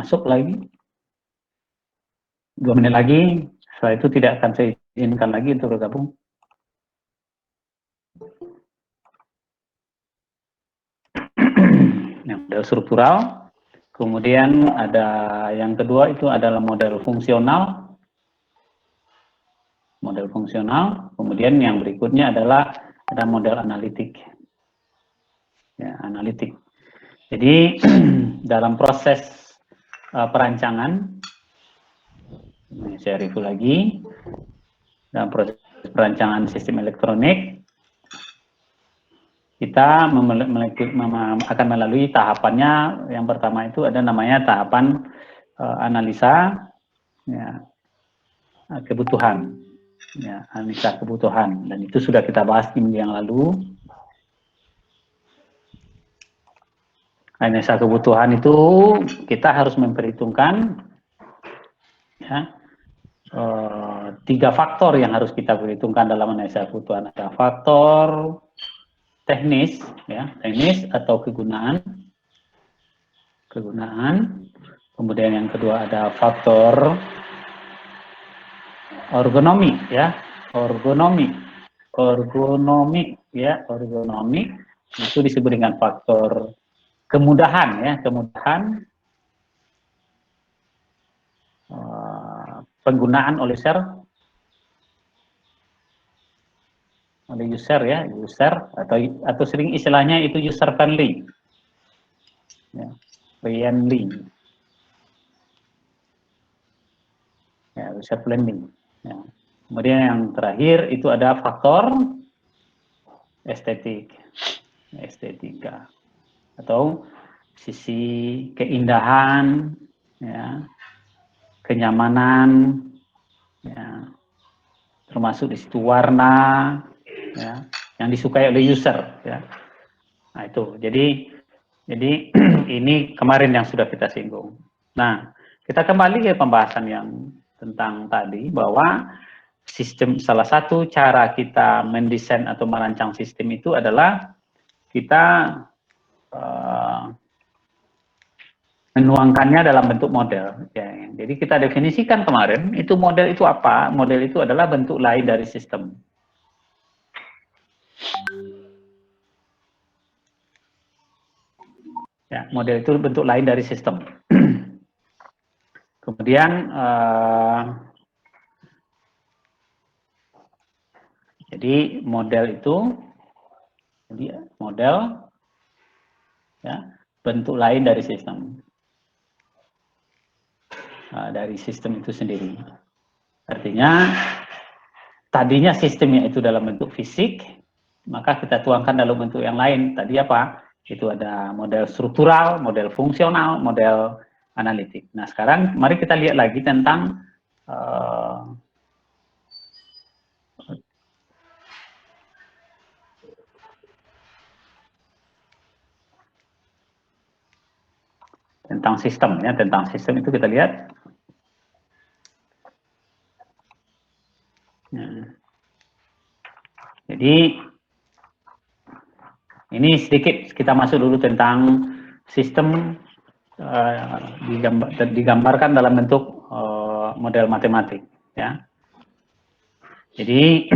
masuk lagi 2 menit lagi. Setelah itu tidak akan saya izinkan lagi untuk bergabung. Yang model struktural. Kemudian ada yang kedua itu adalah model fungsional. Model fungsional. Kemudian yang berikutnya adalah ada model analitik. Ya, analitik. Jadi dalam proses perancangan, saya review lagi, dalam proses perancangan sistem elektronik, kita akan melalui tahapannya. Yang pertama itu ada namanya tahapan analisa ya, kebutuhan, ya, analisa kebutuhan, dan itu sudah kita bahas di minggu yang lalu. Analisa kebutuhan itu kita harus memperhitungkan ya, 3 faktor yang harus kita perhitungkan dalam analisa kebutuhan. Ada faktor teknis, ya, teknis atau kegunaan. Kemudian yang kedua ada faktor ergonomi, ya, ergonomi itu disebut dengan faktor kemudahan, ya, kemudahan penggunaan oleh user, ya, atau sering istilahnya itu user friendly, ya, friendly, ya, user friendly. Ya. Kemudian yang terakhir itu ada faktor estetika atau sisi keindahan, ya, kenyamanan, ya, termasuk di situ warna, ya, yang disukai oleh user, ya. Nah itu, jadi ini kemarin yang sudah kita singgung. Nah, kita kembali ke pembahasan yang tentang tadi, bahwa salah satu cara kita mendesain atau merancang sistem itu adalah kita menuangkannya dalam bentuk model. Ya. Jadi kita definisikan kemarin, itu model itu apa? Model itu adalah bentuk lain dari sistem. Ya, model itu bentuk lain dari sistem. Kemudian jadi model itu, ya, bentuk lain dari sistem. Dari sistem itu sendiri. Artinya tadinya sistemnya itu dalam bentuk fisik, maka kita tuangkan dalam bentuk yang lain. Tadi apa? Itu ada model struktural, model fungsional, model analitik. Nah sekarang mari kita lihat lagi tentang sistem, ya. Tentang sistem itu kita lihat. Nah, jadi ini sedikit kita masuk dulu tentang sistem, digambarkan dalam bentuk model matematik, ya. Jadi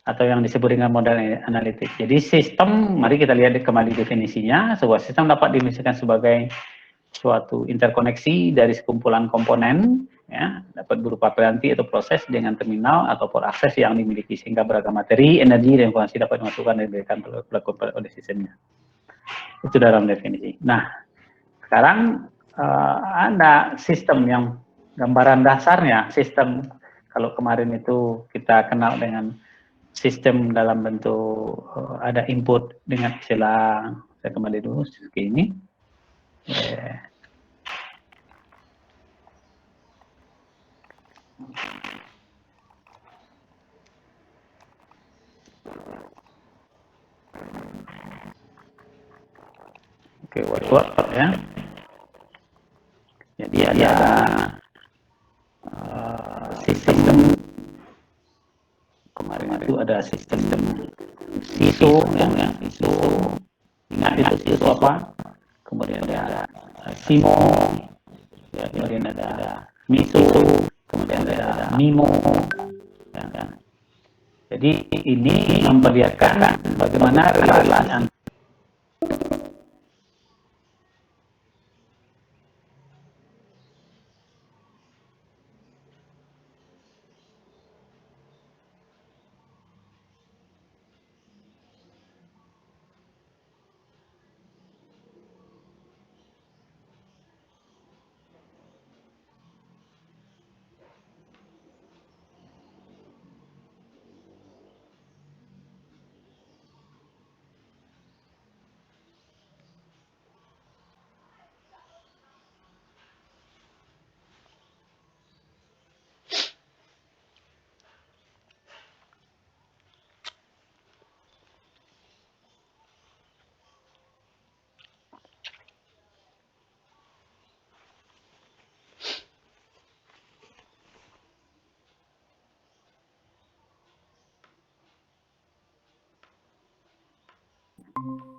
atau yang disebut dengan model analitik. Jadi sistem, mari kita lihat kembali definisinya. Sebuah sistem dapat didefinisikan sebagai suatu interkoneksi dari sekumpulan komponen, ya, dapat berupa piranti atau proses dengan terminal atau port akses yang dimiliki, sehingga beragam materi, energi, dan informasi dapat dimasukkan dan diberikan oleh sistemnya. Itu dalam definisi. Nah, sekarang ada sistem yang gambaran dasarnya. Sistem, kalau kemarin itu kita kenal dengan sistem dalam bentuk ada input dengan istilah, saya kembali dulu seperti ini. Oke, what ya. Jadi ada sistem kemarin itu ada sistem ISO, yang ISO, ingat itu ISO apa? Kemudian ada SIMO, kemudian ada MISO, kemudian ada MIMO. Ya. Jadi ini memperlihatkan bagaimana relasi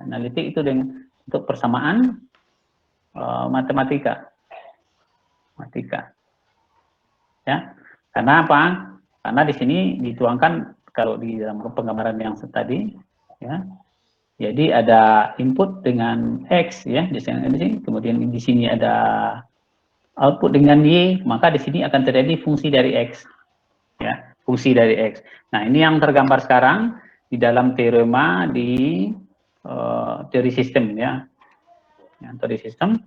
analitik itu untuk persamaan matematika. Ya. Karena apa? Karena di sini dituangkan kalau di dalam penggambaran yang tadi, ya. Jadi ada input dengan X, ya, di sini, kemudian di sini ada output dengan Y, maka di sini akan terjadi fungsi dari X, ya, fungsi dari X. Nah, ini yang tergambar sekarang di dalam teorema di teori sistem, ya, teori sistem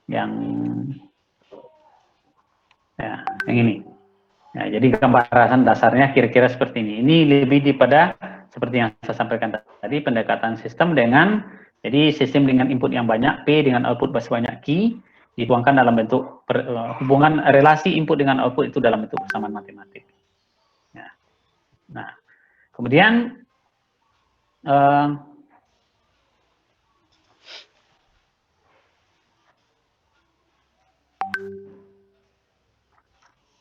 yang ini. Ya, jadi gambaran dasarnya kira-kira seperti ini. Ini lebih daripada seperti yang saya sampaikan tadi, pendekatan sistem dengan, jadi sistem dengan input yang banyak, P dengan output banyak Q, dituangkan dalam bentuk hubungan relasi input dengan output itu dalam bentuk persamaan matematik. Ya. Nah, kemudian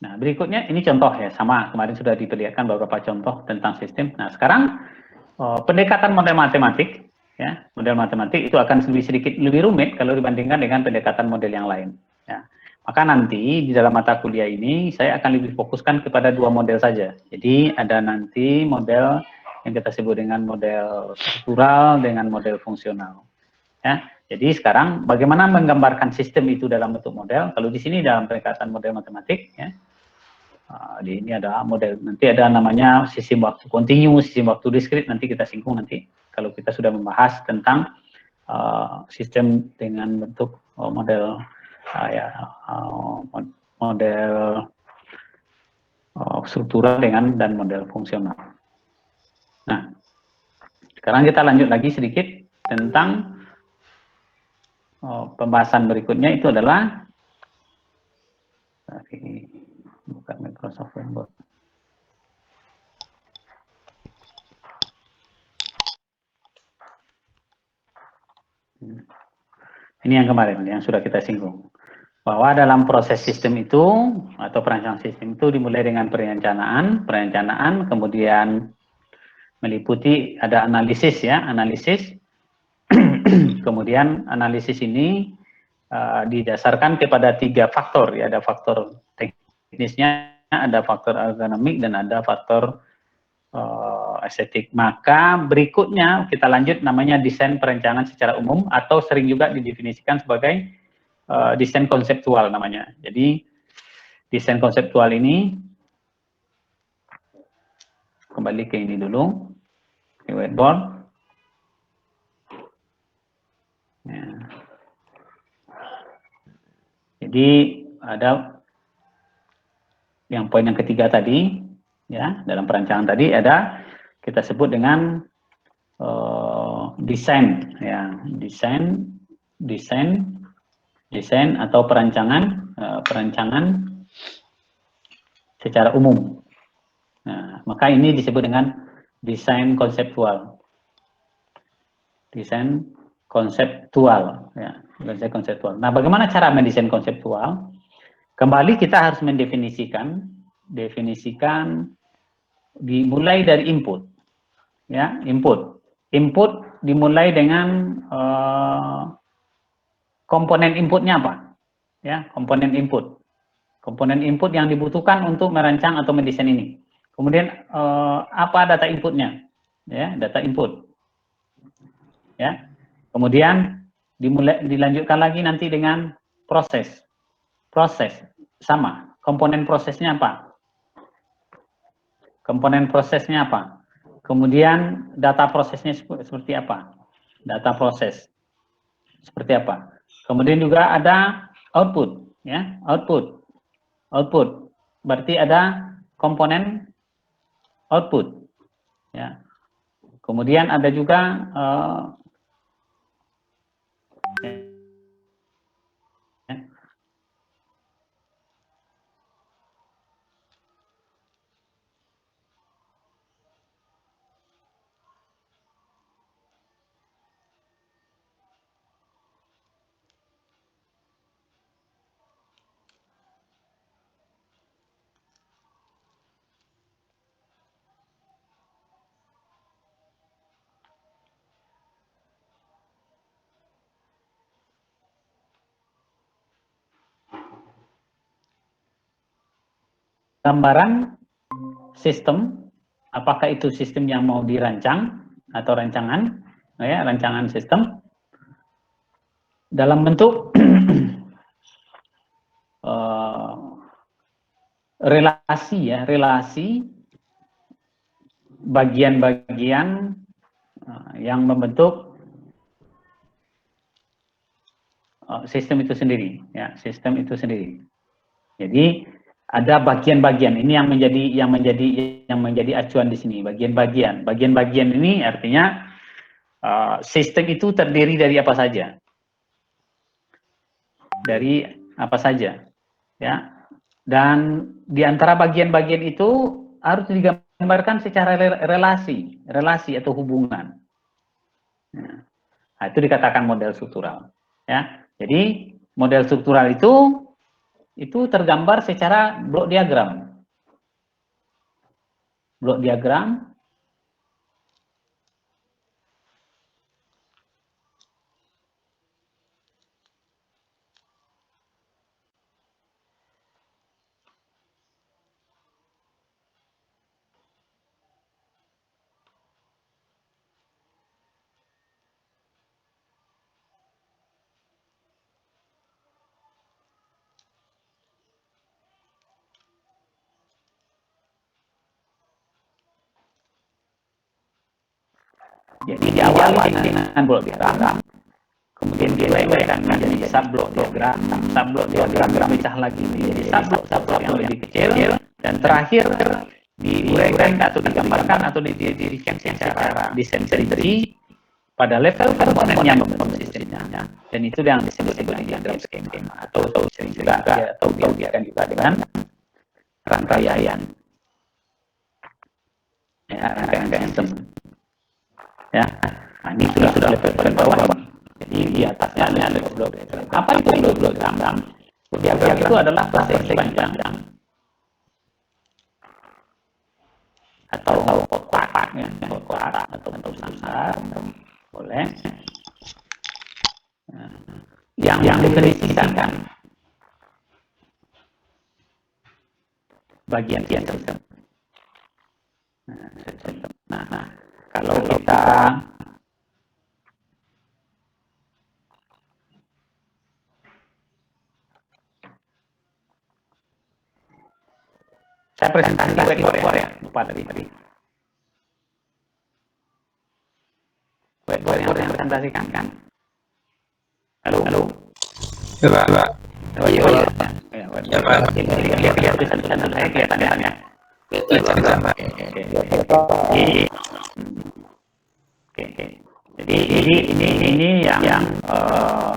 nah, berikutnya ini contoh, ya, sama kemarin sudah diperlihatkan beberapa contoh tentang sistem. Nah, sekarang pendekatan model matematik, ya, model matematik itu akan sedikit lebih rumit kalau dibandingkan dengan pendekatan model yang lain. Ya. Maka nanti di dalam mata kuliah ini saya akan lebih fokuskan kepada dua model saja. Jadi ada nanti model yang kita sebut dengan model struktural dengan model fungsional. Ya. Jadi sekarang bagaimana menggambarkan sistem itu dalam bentuk model? Kalau di sini dalam pendekatan model matematik, ya, di ini ada model, nanti ada namanya sistem waktu kontinu, sistem waktu diskrit, nanti kita singgung nanti kalau kita sudah membahas tentang sistem dengan bentuk model model struktural dan model fungsional. Nah, sekarang kita lanjut lagi sedikit tentang pembahasan berikutnya, itu adalah bukan Microsoft Word. Ini yang kemarin yang sudah kita singgung, bahwa dalam proses sistem itu atau perancangan sistem itu dimulai dengan perencanaan, kemudian meliputi ada analisis, ya, analisis. Kemudian analisis ini didasarkan kepada 3 faktor, ya, ada faktor teknisnya, ada faktor ergonomik, dan ada faktor estetik. Maka berikutnya kita lanjut namanya desain perencanaan secara umum, atau sering juga didefinisikan sebagai desain konseptual namanya. Jadi desain konseptual ini, kembali ke ini dulu, ke whiteboard. Ya. Jadi ada yang poin yang ketiga tadi, ya, dalam perancangan tadi ada kita sebut dengan desain, ya, desain atau perancangan secara umum. Nah, maka ini disebut dengan desain konseptual. Desain konseptual, ya, desain konseptual. Nah, bagaimana cara mendesain konseptual? Kembali kita harus mendefinisikan, dimulai dari input, ya, input dimulai dengan komponen inputnya apa? ya, komponen input. Komponen input yang dibutuhkan untuk merancang atau mendesain ini. Kemudian apa data inputnya? Ya, data input. Ya. Kemudian dilanjutkan lagi nanti dengan proses. Proses sama. Komponen prosesnya apa? Komponen prosesnya apa? Kemudian data prosesnya seperti apa? Data proses seperti apa? Kemudian juga ada output, ya, output. Output berarti ada komponen output, ya. Kemudian ada juga gambaran sistem, apakah itu sistem yang mau dirancang atau rancangan, ya, rancangan sistem dalam bentuk relasi, ya, relasi bagian-bagian yang membentuk sistem itu sendiri, ya, sistem itu sendiri. Jadi ada bagian-bagian ini yang menjadi acuan di sini, bagian-bagian. Bagian-bagian ini artinya sistem itu terdiri dari apa saja? Dari apa saja, ya. Dan di antara bagian-bagian itu harus digambarkan secara relasi atau hubungan. Nah, itu dikatakan model struktural, ya. Jadi model struktural itu tergambar secara blok diagram. Blok diagram jadi diawali dengan blok diagram, kemudian diuraikan menjadi subblok diagram dipecah lagi menjadi subblok yang lebih kecil, dan terakhir diuraikan atau digambarkan atau didirikan secara disensori pada level komponen yang membentuk sistemnya, dan itu yang disebut diagram skema atau sering juga atau diartikan juga dengan rangkaian, ya, rangkaian sistem. Ya, nah, ini sudah level paling bawah. Jadi di atasnya ada blok diagram. Apa itu blok diagram? Diagram itu adalah persegi panjang atau kotak, ya, kotak atau bentuk sangkar, boleh. Yang didefinisikan bagian sistem. Nah, kalau kita saya presentasi whiteboard, ya, lupa tadi. Whiteboard yang saya presentasikan kan. Halo. Ya, Pak. Oh iya. Ya, Pak. Lihat tulisan saya kelihatannya. Oke. Jadi ini yang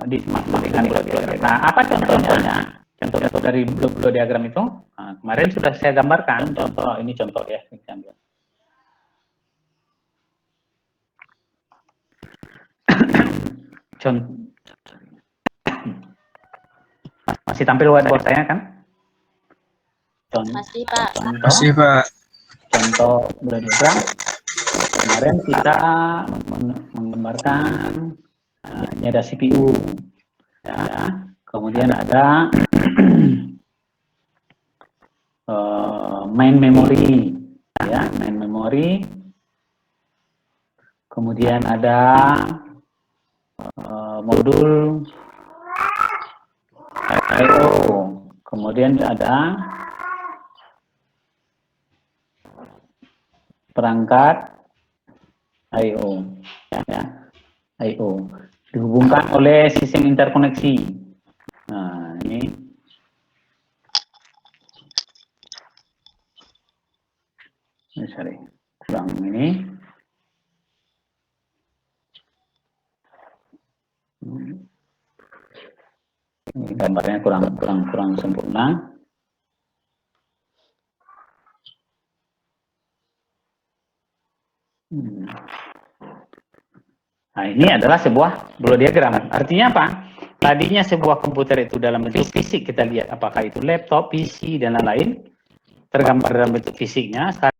dimaksud dengan blok diagram. Nah, apa contohnya? Contoh dari blok diagram itu, nah, kemarin sudah saya gambarkan contoh. Ini contoh, ya. Masih tampil whiteboard saya kan? Masih, Pak. Masih, Pak. Contoh blok diagram. Kemarin kita menggambarkan ini ada CPU, ya. Kemudian ada main memory, ya, main memory. Kemudian ada modul I/O. Kemudian ada perangkat I/O, ya, I/O dihubungkan oleh sistem interkoneksi. Nah, ini sorry, kurang ini. Ini gambarnya kurang sempurna. Nah, ini adalah sebuah block diagram. Artinya apa? Tadinya sebuah komputer itu dalam bentuk fisik, kita lihat apakah itu laptop, PC, dan lain-lain, tergambar dalam bentuk fisiknya.